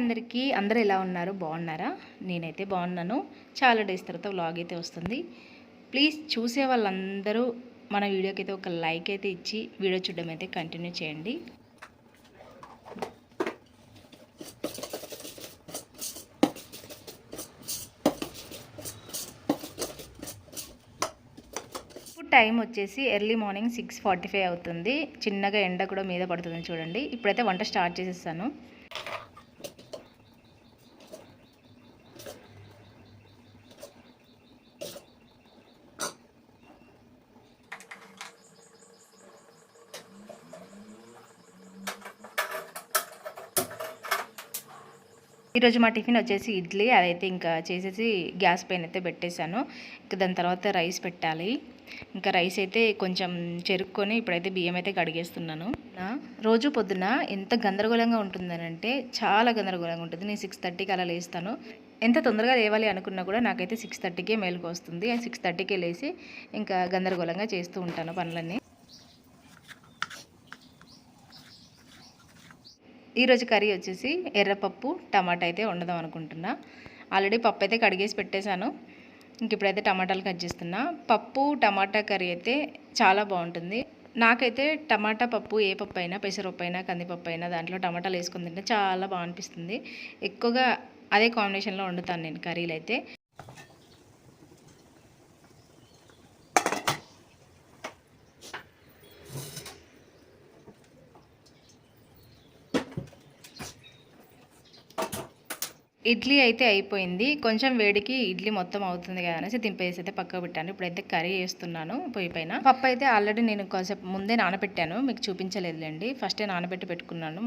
అందరికీ, అందరూ ఎలా ఉన్నారు? బాగున్నారా? నేనైతే బాగున్నాను. చాలా డేస్ తర్వాత వ్లాగ్ అయితే వస్తుంది. ప్లీజ్ చూసే వాళ్ళందరూ మన వీడియోకి అయితే ఒక లైక్ అయితే ఇచ్చి వీడియో చూడడం అయితే కంటిన్యూ చేయండి. ఇప్పుడు టైం వచ్చేసి ఎర్లీ మార్నింగ్ 6:45 అవుతుంది. చిన్నగా ఎండ కూడా మీద పడుతుంది చూడండి. ఇప్పుడైతే వంట స్టార్ట్ చేసేస్తాను. ఈరోజు మా టిఫిన్ వచ్చేసి ఇడ్లీ. అదైతే ఇంకా చేసేసి గ్యాస్ పైన అయితే పెట్టేశాను. ఇంకా దాని తర్వాత రైస్ పెట్టాలి. ఇంకా రైస్ అయితే కొంచెం చెరుక్కొని ఇప్పుడైతే బియ్యం అయితే కడిగేస్తున్నాను. రోజు పొద్దున ఎంత గందరగోళంగా ఉంటుందనంటే చాలా గందరగోళంగా ఉంటుంది. నేను 6:30కి అలా లేస్తాను. ఎంత తొందరగా లేవాలి అనుకున్నా కూడా నాకైతే 6:30కే మేలుకు వస్తుంది. 6:30కే లేచి ఇంకా గందరగోళంగా చేస్తూ ఉంటాను పనులన్నీ. ఈరోజు కర్రీ వచ్చేసి ఎర్రపప్పు టమాటా అయితే వండుదాం అనుకుంటున్నా. ఆల్రెడీ పప్పు అయితే కడిగేసి పెట్టేశాను. ఇంక ఇప్పుడైతే టమాటాలు కట్ చేస్తున్నా. పప్పు టమాటా కర్రీ అయితే చాలా బాగుంటుంది. నాకైతే టమాటా పప్పు ఏ పప్పు అయినా, పెసరపప్పు అయినా, కందిపప్పు అయినా దాంట్లో టమాటాలు వేసుకుని తింటే చాలా బాగా అనిపిస్తుంది. ఎక్కువగా అదే కాంబినేషన్లో వండుతాను నేను కర్రీలు అయితే. ఇడ్లీ అయితే అయిపోయింది. కొంచెం వేడికి ఇడ్లీ మొత్తం అవుతుంది కదా అనేసి దింపేసి అయితే పక్కకు పెట్టాను. ఇప్పుడైతే కర్రీ వేస్తున్నాను పొయ్యి పైన. పప్పు అయితే ఆల్రెడీ నేను కొంచెం ముందే నానబెట్టాను, మీకు చూపించలేదులేండి. ఫస్టే నానబెట్టి పెట్టుకున్నాను.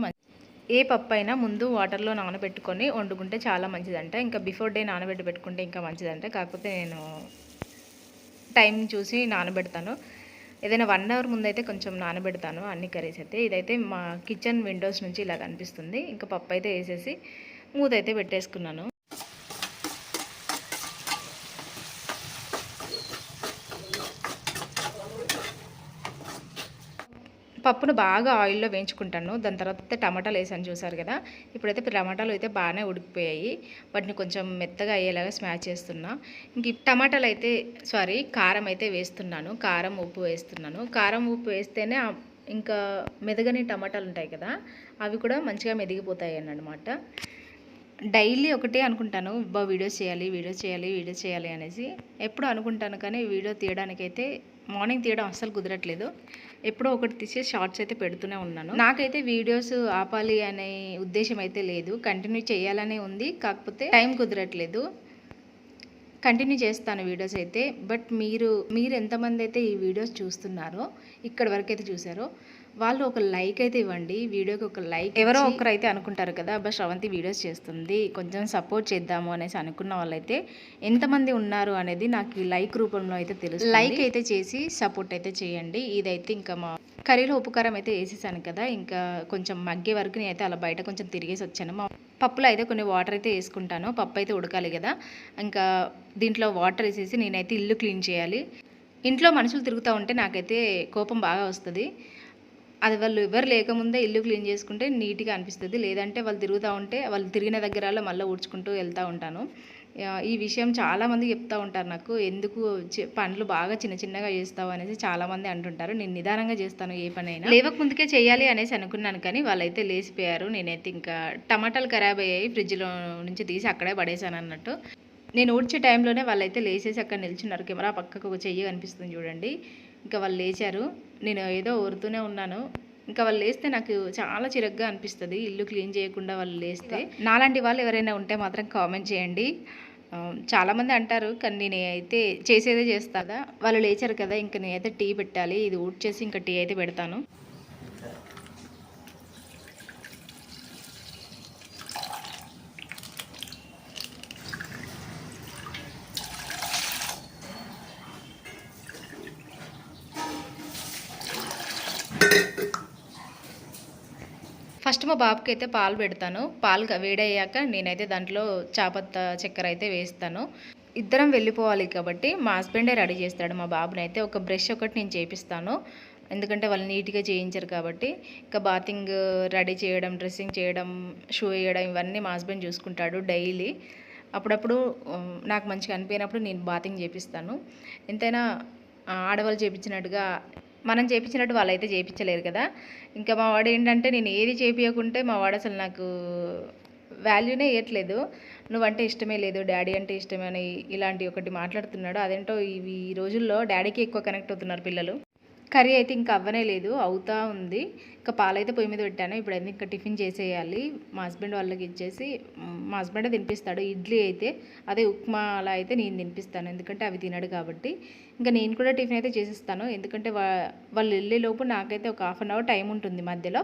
ఏ పప్పు అయినా ముందు వాటర్లో నానబెట్టుకొని వండుకుంటే చాలా మంచిదంట. ఇంకా బిఫోర్ డే నానబెట్టి పెట్టుకుంటే ఇంకా మంచిదంట. కాకపోతే నేను టైం చూసి నానబెడతాను. ఏదైనా 1 అవర్ ముందు అయితే కొంచెం నానబెడతాను అన్ని కర్రీస్ అయితే. ఇదైతే మా కిచెన్ విండోస్ నుంచి ఇలా కనిపిస్తుంది. ఇంకా పప్పు అయితే వేసేసి మూత అయితే పెట్టేసుకున్నాను. పప్పును బాగా ఆయిల్లో వేయించుకుంటాను. దాని తర్వాత టమాటాలు వేసాను చూసారు కదా. ఇప్పుడైతే టమాటాలు అయితే బాగానే ఉడికిపోయాయి. వాటిని కొంచెం మెత్తగా అయ్యేలాగా స్మాష్ చేస్తున్నా. ఇంక టమాటాలు అయితే కారం అయితే వేస్తున్నాను. కారం ఉప్పు వేస్తున్నాను. కారం ఉప్పు వేస్తేనే ఇంకా మెదగని టమాటాలు ఉంటాయి కదా, అవి కూడా మంచిగా మెదిగిపోతాయి అన్నమాట. డైలీ ఒకటే అనుకుంటాను, వీడియోస్ చేయాలి అనేసి ఎప్పుడు అనుకుంటాను. కానీ వీడియో తీయడానికైతే మార్నింగ్ తీయడం అస్సలు కుదరట్లేదు. ఎప్పుడో ఒకటి తీసే షార్ట్స్ అయితే పెడుతూనే ఉన్నాను. నాకైతే వీడియోస్ ఆపాలి అనే ఉద్దేశం అయితే లేదు, కంటిన్యూ చేయాలనే ఉంది. కాకపోతే టైం కుదరట్లేదు. కంటిన్యూ చేస్తాను వీడియోస్ అయితే. బట్ మీరు ఎంతమంది అయితే ఈ వీడియోస్ చూస్తున్నారో, ఇక్కడి వరకు అయితే చూసారో, వాళ్ళు ఒక లైక్ అయితే ఇవ్వండి. వీడియోకి ఒక లైక్. ఎవరో ఒకరు అయితే అనుకుంటారు కదా, అబ్బా శ్రవంతి వీడియోస్ చేస్తుంది, కొంచెం సపోర్ట్ చేద్దాము అనేసి అనుకున్న వాళ్ళైతే ఎంతమంది ఉన్నారు అనేది నాకు ఈ లైక్ రూపంలో అయితే తెలుసు. లైక్ అయితే చేసి సపోర్ట్ అయితే చేయండి. ఇదైతే ఇంకా మా కర్రీలో ఉప్పు కారం అయితే వేసేసాను కదా, ఇంకా కొంచెం మగ్గే వరకు నేనైతే అలా బయట కొంచెం తిరిగేసి వచ్చాను. పప్పులో అయితే కొన్ని వాటర్ అయితే వేసుకుంటాను. పప్పు అయితే ఉడకాలి కదా. ఇంకా దీంట్లో వాటర్ వేసేసి నేనైతే ఇల్లు క్లీన్ చేయాలి. ఇంట్లో మనుషులు తిరుగుతూ ఉంటే నాకైతే కోపం బాగా వస్తుంది. అది వాళ్ళు ఎవరు లేకముందే ఇల్లు క్లీన్ చేసుకుంటే నీట్గా అనిపిస్తుంది. లేదంటే వాళ్ళు తిరుగుతూ ఉంటే వాళ్ళు తిరిగిన దగ్గరలో మళ్ళీ ఊడ్చుకుంటూ వెళ్తూ ఉంటాను. ఈ విషయం చాలామంది చెప్తూ ఉంటారు నాకు, ఎందుకు పనులు బాగా చిన్నగా చేస్తావు అనేసి చాలామంది అంటుంటారు. నేను నిదానంగా చేస్తాను ఏ పనైనా. లేవక ముందుకే చేయాలి అనేసి అనుకున్నాను, కానీ వాళ్ళైతే లేచిపోయారు. నేనైతే ఇంకా టమాటాలు ఖరాబ్ అయ్యాయి, ఫ్రిడ్జ్లో నుంచి తీసి అక్కడే పడేసాను అన్నట్టు. నేను ఊడ్చే టైంలోనే వాళ్ళైతే లేచేసి అక్కడ నిల్చున్నారు. కెమెరా పక్కకు ఒక చెయ్యి కనిపిస్తుంది చూడండి. ఇంకా వాళ్ళు లేచారు. నేను ఏదో ఊరుతూనే ఉన్నాను. ఇంకా వాళ్ళు లేస్తే నాకు చాలా చిరగ్గా అనిపిస్తుంది, ఇల్లు క్లీన్ చేయకుండా వాళ్ళు లేస్తే. నాలాంటి వాళ్ళు ఎవరైనా ఉంటే మాత్రం కామెంట్ చేయండి. చాలామంది అంటారు, కానీ నేనైతే చేసేదే చేస్తాగా. వాళ్ళు లేచారు కదా, ఇంకా నేనైతే టీ పెట్టాలి. ఇది ఊడ్చేసి ఇంకా టీ అయితే పెడతాను. ఫస్ట్ మా బాబుకి అయితే పాలు పెడతాను. పాలు వేడయ్యాక నేనైతే దాంట్లో చాపత్త చక్కెర అయితే వేస్తాను. ఇద్దరం వెళ్ళిపోవాలి కాబట్టి మా హస్బెండే రెడీ చేస్తాడు. మా బాబునైతే ఒక బ్రష్ ఒకటి నేను చేపిస్తాను. ఎందుకంటే వాళ్ళు నీట్గా చేయించారు కాబట్టి. ఇంకా బాతింగ్ రెడీ చేయడం, డ్రెస్సింగ్ చేయడం, షూ వేయడం ఇవన్నీ మా హస్బెండ్ చూసుకుంటాడు డైలీ. అప్పుడప్పుడు నాకు మంచిగా అనిపోయినప్పుడు నేను బాతింగ్ చేపిస్తాను. ఎంతైనా ఆడవాళ్ళు చేయించినట్టుగా మనం చేయించినట్టు వాళ్ళైతే చేయించలేరు కదా. ఇంకా మా వాడు ఏంటంటే నేను ఏది చేయించకుంటే మా వాడు అసలు నాకు వాల్యూనే ఇవ్వట్లేదు. నువ్వంటే ఇష్టమే లేదు, డాడీ అంటే ఇష్టమే అని ఇలాంటి ఒకటి మాట్లాడుతున్నాడు. అదేంటో ఈ రోజుల్లో డాడీకి ఎక్కువ కనెక్ట్ అవుతున్నారు పిల్లలు. కర్రీ అయితే ఇంకా అవ్వనే లేదు, అవుతా ఉంది. ఇంకా పాలైతే పొయ్యి మీద పెట్టాను. ఇప్పుడైతే ఇంకా టిఫిన్ చేసేయాలి. మా హస్బెండ్ వాళ్ళకి ఇచ్చేసి మా హస్బెండే తినిపిస్తాడు. ఇడ్లీ అయితే అదే ఉప్మా అలా అయితే నేను తినిపిస్తాను, ఎందుకంటే అవి తినడు కాబట్టి. ఇంకా నేను కూడా టిఫిన్ అయితే చేసిస్తాను, ఎందుకంటే వాళ్ళు వెళ్ళేలోపు నాకైతే ఒక హాఫ్ అన్ అవర్ టైం ఉంటుంది మధ్యలో.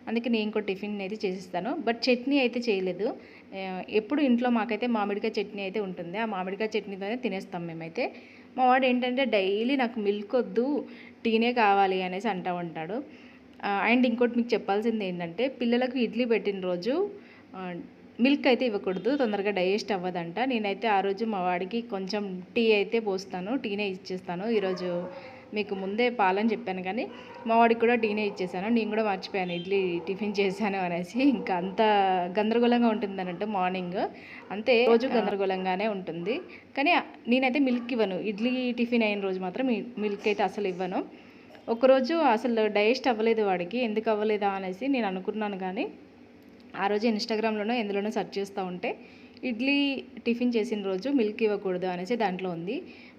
అందుకే నేను కూడా టిఫిన్ అయితే చేసిస్తాను. బట్ చట్నీ అయితే చేయలేదు. ఎప్పుడు ఇంట్లో మాకైతే మామిడికాయ చట్నీ అయితే ఉంటుంది. ఆ మామిడికాయ చట్నీతోనే తినేస్తాం మేమైతే. మా వాడు ఏంటంటే డైలీ నాకు మిల్క్ వద్దు, టీనే కావాలి అనేసి అంటూ ఉంటాడు. అండ్ ఇంకోటి మీకు చెప్పాల్సింది ఏంటంటే, పిల్లలకు ఇడ్లీ పెట్టిన రోజు మిల్క్ అయితే ఇవ్వకూడదు, తొందరగా డైజెస్ట్ అవ్వదంట. నేనైతే ఆ రోజు మా వాడికి కొంచెం టీ అయితే పోస్తాను, టీనే ఇచ్చేస్తాను. ఈరోజు మీకు ముందే పాలని చెప్పాను కానీ మా వాడికి కూడా టీనే ఇచ్చేసాను. నేను కూడా మర్చిపోయాను ఇడ్లీ టిఫిన్ చేశాను అనేసి. ఇంకా అంత గందరగోళంగా ఉంటుంది అన్నట్టు మార్నింగ్. అంతే, రోజు గందరగోళంగానే ఉంటుంది. కానీ నేనైతే మిల్క్ ఇవ్వను. ఇడ్లీ టిఫిన్ అయిన రోజు మాత్రం మిల్క్ అయితే అసలు ఇవ్వను. ఒకరోజు అసలు డైజెస్ట్ అవ్వలేదు వాడికి. ఎందుకు అవ్వలేదా అనేసి నేను అనుకున్నాను, కానీ ఆ రోజు ఇన్స్టాగ్రామ్లోనో ఎందులోనో సెర్చ్ చేస్తూ ఉంటే ఇడ్లీ టిఫిన్ చేసిన రోజు మిల్క్ ఇవ్వకూడదు అనేసి దాంట్లో ఉంది.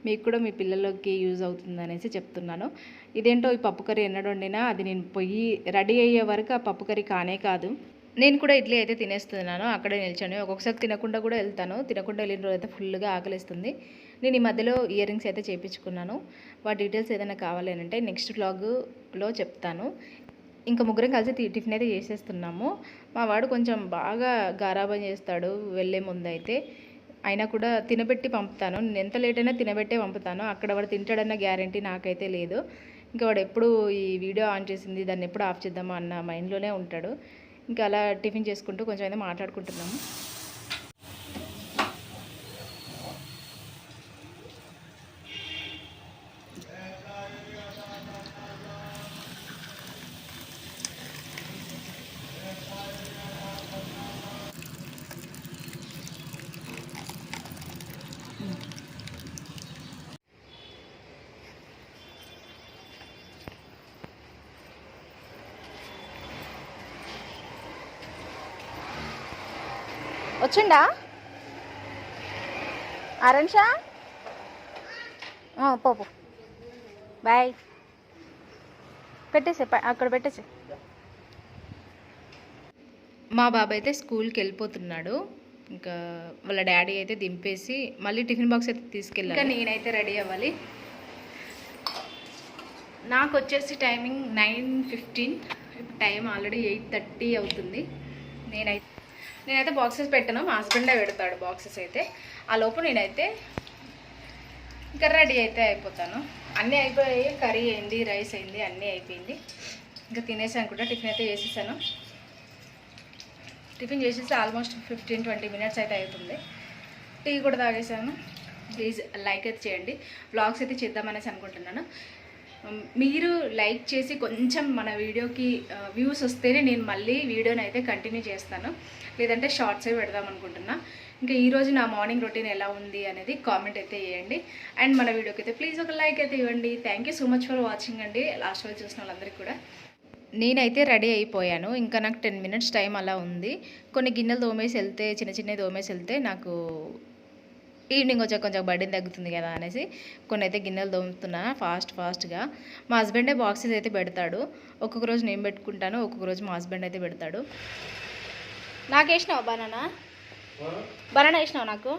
మీకు కూడా మీ పిల్లలకి యూజ్ అవుతుంది అనేసి చెప్తున్నాను. ఇదేంటో ఈ పప్పు కర్రీ ఎన్నడూ వండినా అది నేను పొయ్యి రెడీ అయ్యే వరకు ఆ పప్పు కర్రీ కానే కాదు. నేను కూడా ఇడ్లీ అయితే తినేస్తున్నాను అక్కడే నిల్చొని. ఒక్కొక్కసారి తినకుండా కూడా వెళ్తాను. తినకుండా వెళ్ళిన రోజు అయితే ఫుల్గా ఆకలిస్తుంది. నేను ఈ మధ్యలో ఇయర్ రింగ్స్ అయితే చేయించుకున్నాను. వాటి డీటెయిల్స్ ఏదైనా కావాలి అంటే నెక్స్ట్ వ్లాగ్లో చెప్తాను. ఇంకా ముగ్గురం కలిసి టిఫిన్ అయితే చేసేస్తున్నాము. మా వాడు కొంచెం బాగా గారాబం చేస్తాడు వెళ్ళే ముందు అయితే. అయినా కూడా తినబెట్టి పంపుతాను. నేను ఎంత లేట్ అయినా తినబెట్టే పంపుతాను. అక్కడ వాడు తింటాడన్న గ్యారంటీ నాకైతే లేదు. ఇంకా వాడు ఎప్పుడు ఈ వీడియో ఆన్ చేసింది దాన్ని ఎప్పుడు ఆఫ్ చేద్దామా అన్న మైండ్లోనే ఉంటాడు. ఇంకా అలా టిఫిన్ చేసుకుంటూ కొంచెం అయితే మాట్లాడుకుంటున్నాము. వచ్చిండా ఆరెంషా? పోపు బాయ్. పెట్టేసే, అక్కడ పెట్టేసే. మా బాబాయ్ అయితే స్కూల్కి వెళ్ళిపోతున్నాడు. ఇంకా వాళ్ళ డాడీ అయితే దింపేసి మళ్ళీ టిఫిన్ బాక్స్ అయితే తీసుకెళ్ళాలి. ఇంకా నేనైతే రెడీ అవ్వాలి. నాకు వచ్చేసి టైమింగ్ 9:15. ఇప్పుడు టైం ఆల్రెడీ 8:30 అవుతుంది. నేనైతే బాక్సెస్ పెట్టాను, మా హస్బెండే పెడతాడు బాక్సెస్ అయితే. ఆ లోపు నేనైతే ఇంకా రెడీ అయితే అయిపోతాను. అన్నీ అయిపోయాయి, కర్రీ అయింది, రైస్ అయింది, అన్నీ అయిపోయింది. ఇంకా తినేసాను కూడా, టిఫిన్ అయితే చేసేసాను. టిఫిన్ చేసేసి ఆల్మోస్ట్ 15-20 మినిట్స్ అయితే అవుతుంది. టీ కూడా తాగేసాను. ప్లీజ్ లైక్ అయితే చేయండి. వ్లాగ్స్ అయితే చేద్దామనేసి అనుకుంటున్నాను. మీరు లైక్ చేసి కొంచెం మన వీడియోకి వ్యూస్ వస్తేనే నేను మళ్ళీ వీడియోని అయితే కంటిన్యూ చేస్తాను, లేదంటే షార్ట్సే పెడదాం అనుకుంటున్నా. ఇంకా ఈరోజు నా మార్నింగ్ రొటీన్ ఎలా ఉంది అనేది కామెంట్ అయితే చేయండి. అండ్ మన వీడియోకి అయితే ప్లీజ్ ఒక లైక్ అయితే ఇవ్వండి. Thank you so much for watching అండి. లాస్ట్ వరకు చూసిన వాళ్ళందరికీ కూడా. నేనైతే రెడీ అయిపోయాను. ఇంకా నాకు 10 మినిట్స్ టైం అలా ఉంది. కొన్ని గిన్నెలు తోమేసి వెళ్తే, చిన్న తోమేసి వెళ్తే నాకు ఈవినింగ్ వచ్చాక కొంచెం బర్డెన్ తగ్గుతుంది కదా అనేసి కొన్ని అయితే గిన్నెలు తోముతున్నాను ఫాస్ట్గా. మా హస్బెండే బాక్సెస్ అయితే పెడతాడు. ఒక్కొక్క రోజు నేను పెట్టుకుంటాను, ఒక్కొక్క రోజు మా హస్బెండ్ అయితే పెడతాడు. నాకు వేసినావు బనానా వేసినావు నాకు?